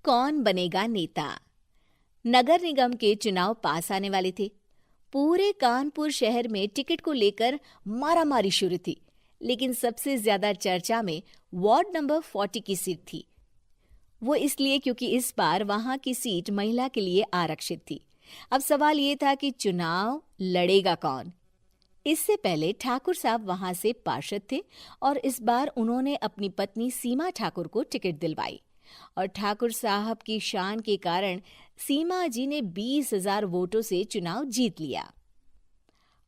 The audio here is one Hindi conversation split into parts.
कौन बनेगा नेता। नगर निगम के चुनाव पास आने वाले थे। पूरे कानपुर शहर में टिकट को लेकर मारामारी शुरू थी, लेकिन सबसे ज्यादा चर्चा में वार्ड नंबर 40 की सीट थी। वो इसलिए क्योंकि इस बार वहां की सीट महिला के लिए आरक्षित थी। अब सवाल ये था कि चुनाव लड़ेगा कौन। इससे पहले ठाकुर साहब वहां से पार्षद थे और इस बार उन्होंने अपनी पत्नी सीमा ठाकुर को टिकट दिलवाई और ठाकुर साहब की शान के कारण सीमा जी ने 20,000 वोटों से चुनाव जीत लिया।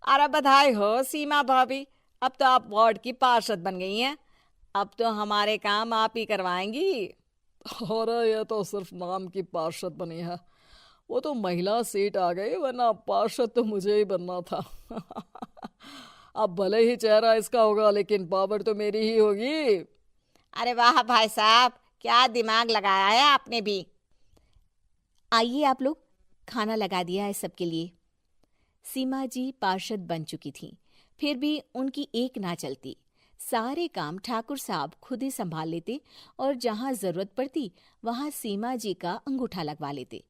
अरे बधाई हो सीमा भाभी, अब तो आप वार्ड की पार्षद बन गई हैं। अब तो हमारे काम आप ही करवाएंगी। अरे ये तो सिर्फ नाम की पार्षद बनी है, वो तो महिला सीट आ गई, वरना पार्षद तो मुझे ही बनना था। अब भले ही चेहरा इसका होगा, लेकिन पावर तो मेरी ही होगी। अरे वाह भाई साहब, क्या दिमाग लगाया है आपने भी। आइए आप लोग, खाना लगा दिया है सबके लिए। सीमा जी पार्षद बन चुकी थीं, फिर भी उनकी एक ना चलती। सारे काम ठाकुर साहब खुद ही संभाल लेते और जहां जरूरत पड़ती वहां सीमा जी का अंगूठा लगवा लेते।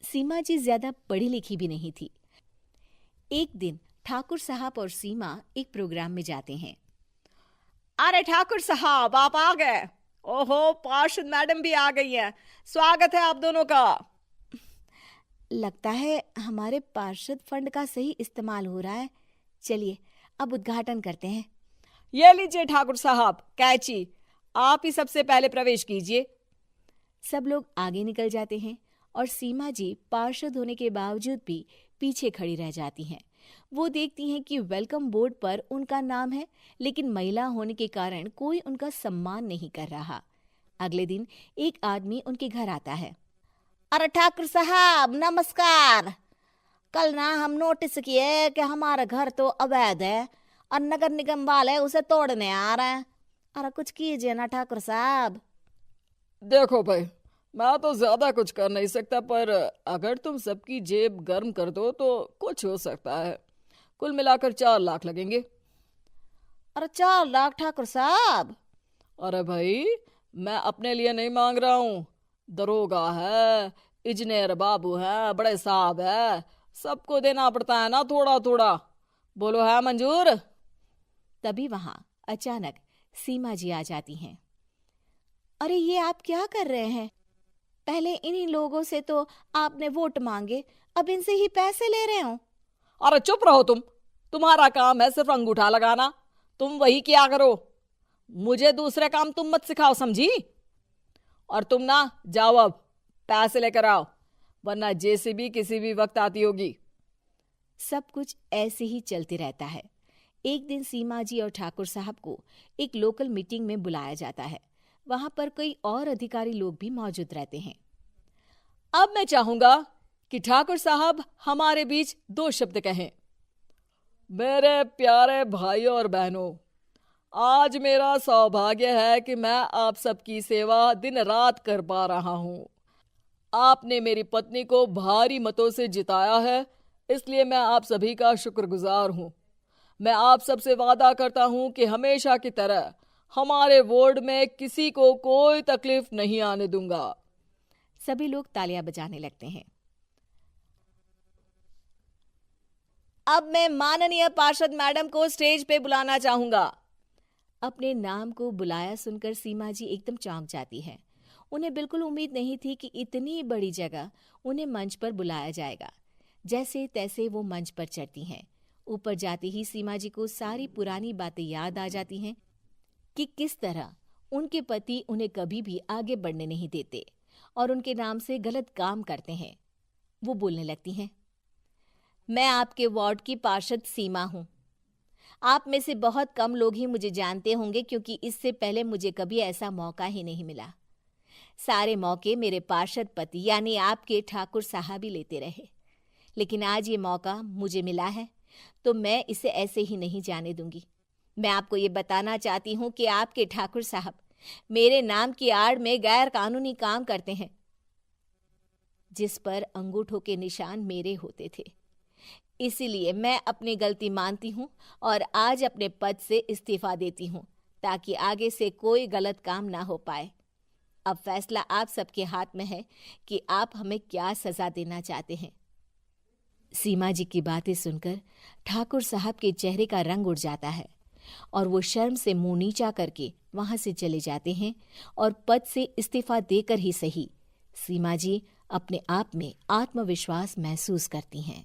सीमा जी ज्यादा पढ़ी लिखी भी नहीं थी। एक दिन ठाकुर साहब और सीमा एक प्रोग्राम में जाते हैं। अरे ठाकुर साहब, आप आ गए। ओहो, पार्षद मैडम भी आ गई हैं। स्वागत है आप दोनों का। लगता है हमारे पार्षद फंड का सही इस्तेमाल हो रहा है। चलिए अब उद्घाटन करते हैं। ये लीजिए ठाकुर साहब कैची, आप ही सबसे पहले प्रवेश कीजिए। सब लोग आगे निकल जाते हैं और सीमा जी पार्षद होने के बावजूद भी पीछे खड़ी रह जाती हैं। वो देखती हैं कि वेलकम बोर्ड पर उनका नाम है, लेकिन महिला होने के कारण कोई उनका सम्मान नहीं कर रहा। अगले दिन एक आदमी उनके घर आता है। अरे ठाकुर साहब नमस्कार। कल ना हम नोटिस किए कि हमारा घर तो अवैध है और नगर निगम वाले उसे तोड़ने आ रहे हैं। अरे कुछ कीजिए ना ठाकुर साहब। देखो भाई, मैं तो ज्यादा कुछ कर नहीं सकता, पर अगर तुम सबकी जेब गर्म कर दो तो कुछ हो सकता है। कुल मिलाकर 4 लाख लगेंगे। अरे 4 लाख ठाकुर साहब? अरे भाई, मैं अपने लिए नहीं मांग रहा हूँ। दरोगा है, इंजीनियर बाबू है, बड़े साहब है, सबको देना पड़ता है ना थोड़ा थोड़ा। बोलो है मंजूर? तभी वहां अचानक सीमा जी आ जाती हैं। अरे ये आप क्या कर रहे हैं? पहले इन्हीं लोगों से तो आपने वोट मांगे, अब इनसे ही पैसे ले रहे हो। अरे चुप रहो तुम, तुम्हारा काम है सिर्फ अंगूठा लगाना, तुम वही किया करो। मुझे दूसरे काम तुम मत सिखाओ, समझी? और तुम ना जाओ, अब पैसे लेकर आओ, वरना जेसीबी किसी भी वक्त आती होगी। सब कुछ ऐसे ही चलते रहता है। एक दिन सीमा जी और ठाकुर साहब को एक लोकल मीटिंग में बुलाया जाता है। वहां पर कई और अधिकारी लोग भी मौजूद रहते हैं। अब मैं चाहूंगा कि ठाकुर साहब हमारे बीच 2 शब्द कहें। मेरे प्यारे भाइयों और बहनों, आज मेरा सौभाग्य है कि मैं आप सबकी सेवा दिन रात कर पा रहा हूं। आपने मेरी पत्नी को भारी मतों से जिताया है, इसलिए मैं आप सभी का शुक्रगुजार हूं। मैं आप सबसे वादा करता हूं कि हमेशा की तरह हमारे वार्ड में किसी को कोई तकलीफ नहीं आने दूंगा। सभी लोग तालियां बजाने लगते हैं। अब मैं माननीय पार्षद मैडम को स्टेज पे बुलाना चाहूंगा। अपने नाम को बुलाया सुनकर सीमा जी एकदम चौंक जाती है। उन्हें बिल्कुल उम्मीद नहीं थी कि इतनी बड़ी जगह उन्हें मंच पर बुलाया जाएगा। जैसे तैसे वो मंच पर चढ़ती हैं। ऊपर जाते ही सीमा जी को सारी पुरानी बातें याद आ जाती हैं कि किस तरह उनके पति उन्हें कभी भी आगे बढ़ने नहीं देते और उनके नाम से गलत काम करते हैं। वो बोलने लगती हैं। मैं आपके वार्ड की पार्षद सीमा हूं। आप में से बहुत कम लोग ही मुझे जानते होंगे, क्योंकि इससे पहले मुझे कभी ऐसा मौका ही नहीं मिला। सारे मौके मेरे पार्षद पति यानी आपके ठाकुर साहब ही लेते रहे, लेकिन आज ये मौका मुझे मिला है तो मैं इसे ऐसे ही नहीं जाने दूंगी। मैं आपको ये बताना चाहती हूँ कि आपके ठाकुर साहब मेरे नाम की आड़ में गैर कानूनी काम करते हैं, जिस पर अंगूठों के निशान मेरे होते थे। इसीलिए मैं अपनी गलती मानती हूँ और आज अपने पद से इस्तीफा देती हूँ, ताकि आगे से कोई गलत काम ना हो पाए। अब फैसला आप सबके हाथ में है कि आप हमें क्या सजा देना चाहते हैं। सीमा जी की बातें सुनकर ठाकुर साहब के चेहरे का रंग उड़ जाता है और वो शर्म से मुंह नीचा करके वहां से चले जाते हैं और पद से इस्तीफा देकर ही सही सीमा जी अपने आप में आत्मविश्वास महसूस करती हैं।